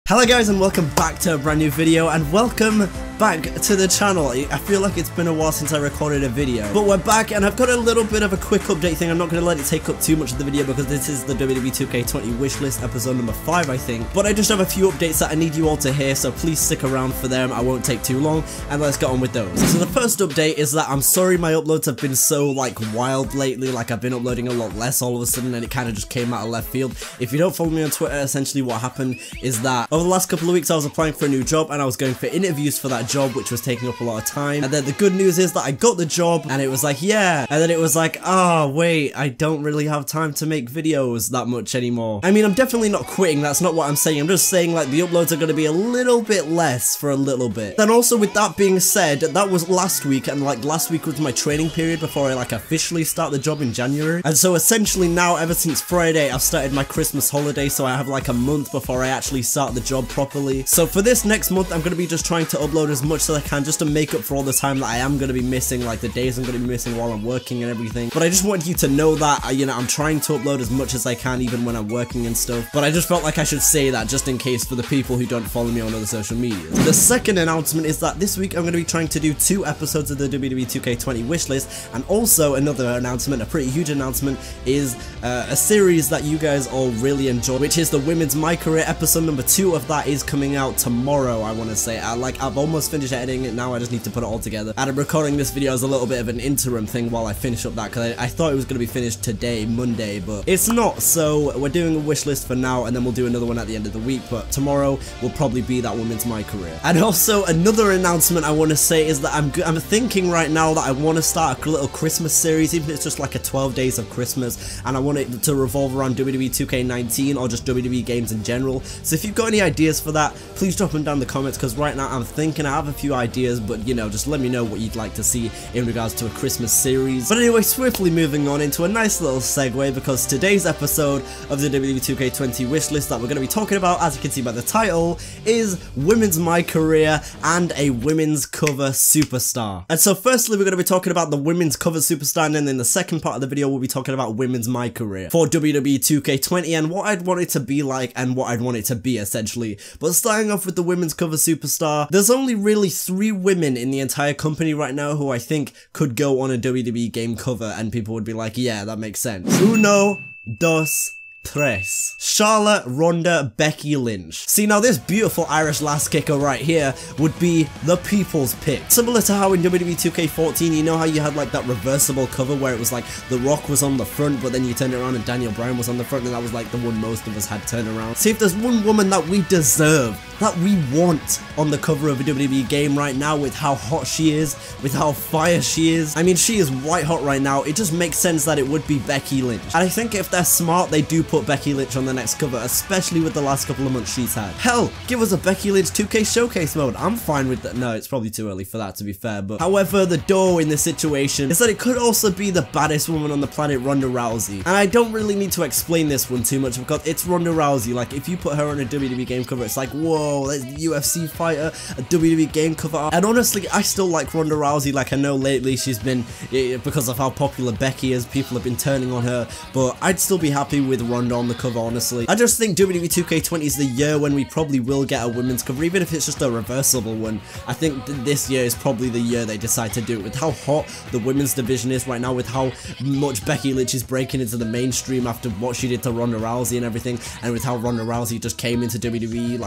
Hello guys and welcome back to a brand new video, and welcome back to the channel. I feel like it's been a while since I recorded a video, but we're back and I've got a little bit of a quick update thing. I'm not going to let it take up too much of the video because this is the WWE 2K20 wishlist episode number 5 I think, but I just have a few updates that I need you all to hear, so please stick around for them. I won't take too long and let's get on with those. So the first update is that I'm sorry my uploads have been so wild lately. I've been uploading a lot less all of a sudden and it kind of just came out of left field. If you don't follow me on Twitter, essentially what happened is that over the last couple of weeks I was applying for a new job and I was going for interviews for that job, which was taking up a lot of time. And then the good news is that I got the job and it was like, yeah, and then it was like, oh wait, I don't really have time to make videos that much anymore. I mean, I'm definitely not quitting, that's not what I'm saying. I'm just saying the uploads are going to be a little bit less for a little bit. Then also with that being said, that was last week, and last week was my training period before I officially start the job in January. And so essentially now, ever since Friday, I've started my Christmas holiday, so I have a month before I actually start the job properly. So for this next month, I'm going to be just trying to upload as much as I can just to make up for all the time that I am going to be missing, the days I'm going to be missing while I'm working and everything. But I just want you to know that, I'm trying to upload as much as I can even when I'm working and stuff. But I just felt like I should say that just in case for the people who don't follow me on other social media. The second announcement is that this week I'm going to be trying to do 2 episodes of the WWE 2K20 wishlist, and also another announcement, a pretty huge announcement, is a series that you guys all really enjoy, which is the Women's MyCareer. Episode number 2 of that is coming out tomorrow, I want to say. I've almost finished editing it now, I just need to put it all together. And I'm recording this video as a little bit of an interim thing while I finish up that, because I thought it was going to be finished today, Monday, but it's not. So we're doing a wish list for now, and then we'll do another one at the end of the week, but tomorrow will probably be that Women's MyCareer. And also another announcement I want to say is that I'm thinking right now that I want to start a little Christmas series, even if it's just a 12 days of Christmas, and I want it to revolve around WWE 2K19 or just WWE games in general. So if you've got any ideas for that, please drop them down in the comments, because right now I'm thinking I have a few ideas, but just let me know what you'd like to see in regards to a Christmas series. But anyway, swiftly moving on into a nice little segue, because today's episode of the WWE 2K20 wishlist that we're going to be talking about, as you can see by the title, is Women's MyCareer and a women's cover superstar. And so firstly we're going to be talking about the women's cover superstar, and then in the second part of the video we'll be talking about Women's MyCareer for WWE 2K20 and what I'd want it to be like and what I'd want it to be essentially. But starting off with the women's cover superstar, there's only really 3 women in the entire company right now who I think could go on a WWE game cover and people would be like, yeah, that makes sense. Uno, dos, tres. Charlotte, Ronda, Becky Lynch. See, now this beautiful Irish lass kicker right here would be the people's pick. Similar to how in WWE 2K14, you know how you had that reversible cover where it was The Rock was on the front, but then you turned it around and Daniel Bryan was on the front, and that was the one most of us had turned around. See, if there's one woman that we deserve, that we want on the cover of a WWE game right now, with how hot she is, with how fire she is, I mean, she is white hot right now, it just makes sense that it would be Becky Lynch. And I think if they're smart, they do put Becky Lynch on the next cover, especially with the last couple of months she's had. Hell, give us a Becky Lynch 2K showcase mode, I'm fine with that. No, it's probably too early for that, to be fair, but however, the door in this situation is that it could also be the baddest woman on the planet, Ronda Rousey. And I don't really need to explain this one too much, because it's Ronda Rousey. If you put her on a WWE game cover, it's whoa, that's a UFC fighter, a WWE game cover. And honestly, I still like Ronda Rousey. I know lately she's been, because of how popular Becky is, people have been turning on her, but I'd still be happy with Ronda on the cover, honestly. I just think WWE 2K20 is the year when we probably will get a women's cover, even if it's just a reversible one. I think this year is probably the year they decide to do it, with how hot the women's division is right now, with how much Becky Lynch is breaking into the mainstream after what she did to Ronda Rousey and everything, and with how Ronda Rousey just came into WWE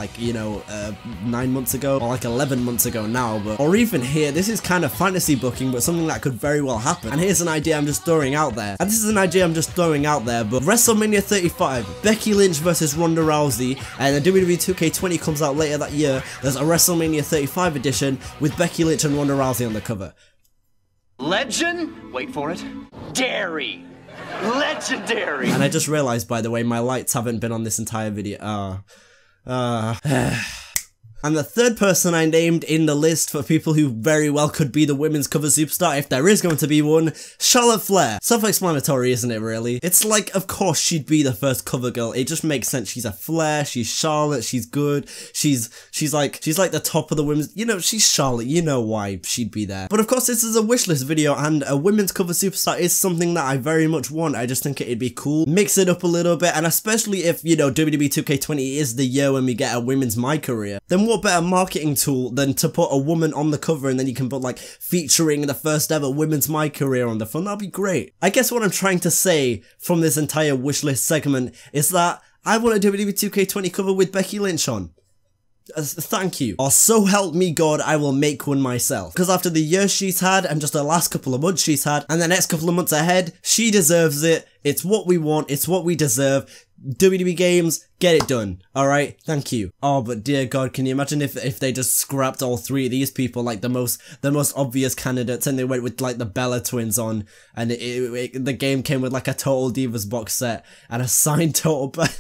9 months ago, or 11 months ago now, but or even here, this is kind of fantasy booking, but something that could very well happen. And here's an idea I'm just throwing out there, but WrestleMania 35, Becky Lynch versus Ronda Rousey, and the WWE 2K20 comes out later that year. There's a WrestleMania 35 edition with Becky Lynch and Ronda Rousey on the cover. Legend? Wait for it. Dairy. Legendary. And I just realized, by the way, my lights haven't been on this entire video. And the third person I named in the list for people who very well could be the women's cover superstar, if there is going to be one, Charlotte Flair. Self-explanatory, isn't it, really? It's like, of course she'd be the first cover girl. It just makes sense. She's a Flair, she's Charlotte, she's good, she's like the top of the women's, you know, she's Charlotte, you know why she'd be there. But of course, this is a wishlist video, and a women's cover superstar is something that I very much want. I just think it'd be cool. Mix it up a little bit, and especially if, you know, WWE 2K20 is the year when we get a women's MyCareer, then what better marketing tool than to put a woman on the cover, and then you can put like featuring the first ever women's MyCareer on the front. That'd be great. I guess what I'm trying to say from this entire wishlist segment is that I want a WWE 2K20 cover with Becky Lynch on. Thank you. Or so help me God, I will make one myself. Because after the year she's had, and just the last couple of months she's had, and the next couple of months ahead, she deserves it. It's what we want, it's what we deserve. WWE Games, get it done. Alright, thank you. Oh, but dear God, can you imagine if they just scrapped all three of these people, like the most obvious candidates, and they went with like the Bella twins on, and the game came with like a Total Divas box set and a signed Total Bella.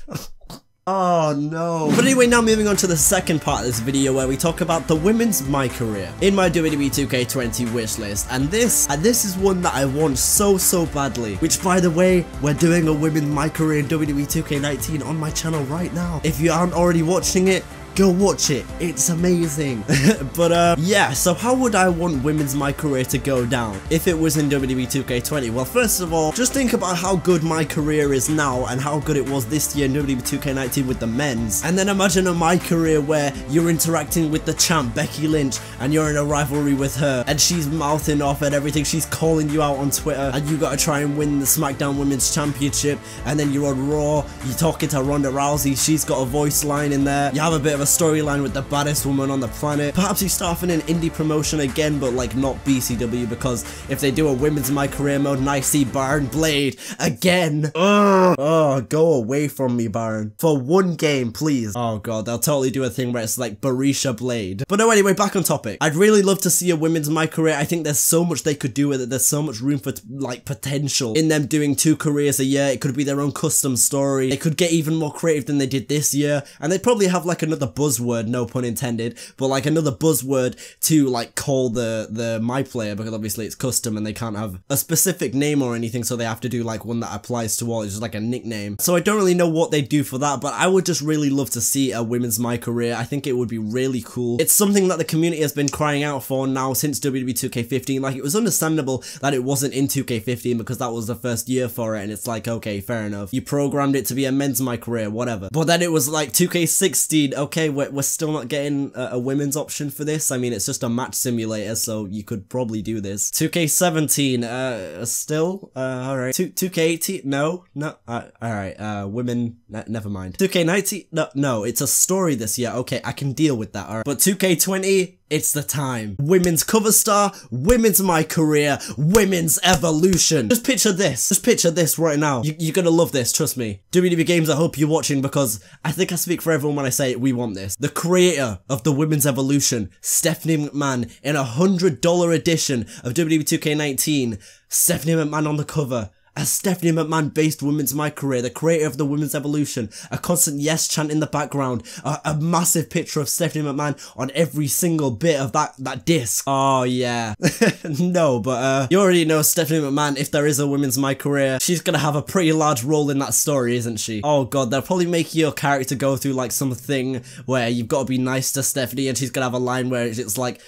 Oh no. But anyway, now moving on to the second part of this video where we talk about the women's MyCareer in my WWE 2K20 wishlist. And this is one that I want so badly, which by the way, we're doing a women's MyCareer in WWE 2K19 on my channel right now. If you aren't already watching it, go watch it, it's amazing. But yeah, so how would I want women's MyCareer to go down if it was in WWE 2K20? Well, first of all, just think about how good MyCareer is now and how good it was this year in WWE 2K19 with the men's, and then imagine a MyCareer where you're interacting with the champ Becky Lynch and you're in a rivalry with her and she's mouthing off at everything, she's calling you out on Twitter, and you gotta try and win the SmackDown Women's Championship, and then you're on Raw, you're talking to Ronda Rousey, she's got a voice line in there, you have a bit of a storyline with the baddest woman on the planet. Perhaps you start off in an indie promotion again, but like not BCW, because if they do a women's MyCareer mode and I see Baron Blade again, oh, go away from me, Baron, for one game, please. Oh God, they'll totally do a thing where it's like Barisha Blade. But no, anyway, back on topic. I'd really love to see a women's MyCareer. I think there's so much they could do with it. There's so much room for like potential in them doing 2 careers a year. It could be their own custom story. They could get even more creative than they did this year, and they'd probably have like another buzzword, no pun intended, but like another buzzword to like call the my player, because obviously it's custom and they can't have a specific name or anything, so they have to do like one that applies to all. It's just like a nickname. So I don't really know what they do for that, but I would just really love to see a women's MyCareer. I think it would be really cool. It's something that the community has been crying out for now since WWE 2K15. Like, it was understandable that it wasn't in 2K15 because that was the first year for it, and it's like, okay, fair enough. You programmed it to be a men's MyCareer, whatever. But then it was like 2K16, okay, we're still not getting a women's option for this. I mean, it's just a match simulator, so you could probably do this. 2K17, still? Alright. 2K18, no, alright, women, never mind. 2K19, no, it's a story this year, okay, I can deal with that, alright. But 2K20, it's the time. Women's cover star, women's MyCareer, women's evolution. Just picture this right now. You're gonna love this, trust me. WWE Games, I hope you're watching, because I think I speak for everyone when I say we want this. The creator of the women's evolution, Stephanie McMahon, in a $100 edition of WWE 2K19, Stephanie McMahon on the cover. A Stephanie McMahon based women's MyCareer, the creator of the women's evolution, a constant yes chant in the background, a massive picture of Stephanie McMahon on every single bit of that disc. Oh yeah. No, but you already know Stephanie McMahon, if there is a women's MyCareer, she's gonna have a pretty large role in that story, isn't she? Oh God, they'll probably make your character go through like something where you've got to be nice to Stephanie, and she's gonna have a line where it's like,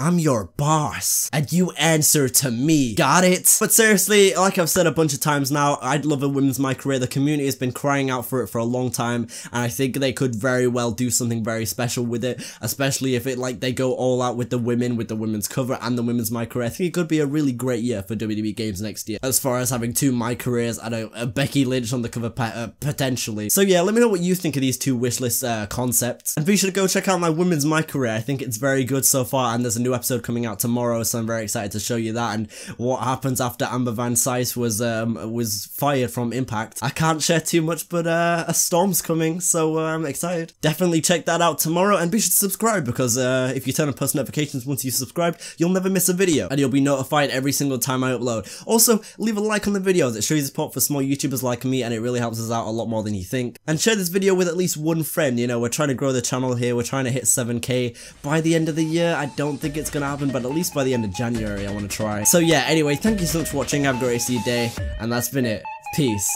I'm your boss, and you answer to me. Got it? But seriously, like I've said a bunch of times now, I'd love a women's MyCareer. The community has been crying out for it for a long time, and I think they could very well do something very special with it, especially if it like they go all out with the women, with the women's cover and the women's MyCareer. I think it could be a really great year for WWE Games next year, as far as having 2 MyCareers and a Becky Lynch on the cover potentially. So yeah, let me know what you think of these 2 wishlist concepts, and be sure to go check out my women's MyCareer. I think it's very good so far, and there's a new new episode coming out tomorrow, so I'm very excited to show you that and what happens after Amber Van Cise was fired from Impact. I can't share too much, but a storm's coming, so I'm excited. Definitely check that out tomorrow, and be sure to subscribe, because if you turn on post notifications once you subscribe, you'll never miss a video, and you'll be notified every single time I upload. Also, leave a like on the videos. It shows support for small YouTubers like me, and it really helps us out a lot more than you think. And share this video with at least one friend. You know, we're trying to grow the channel here. We're trying to hit 7K by the end of the year. I don't think it's gonna happen, but at least by the end of January I want to try. So yeah, anyway, thank you so much for watching. Have a great rest of your day, and that's been it. Peace.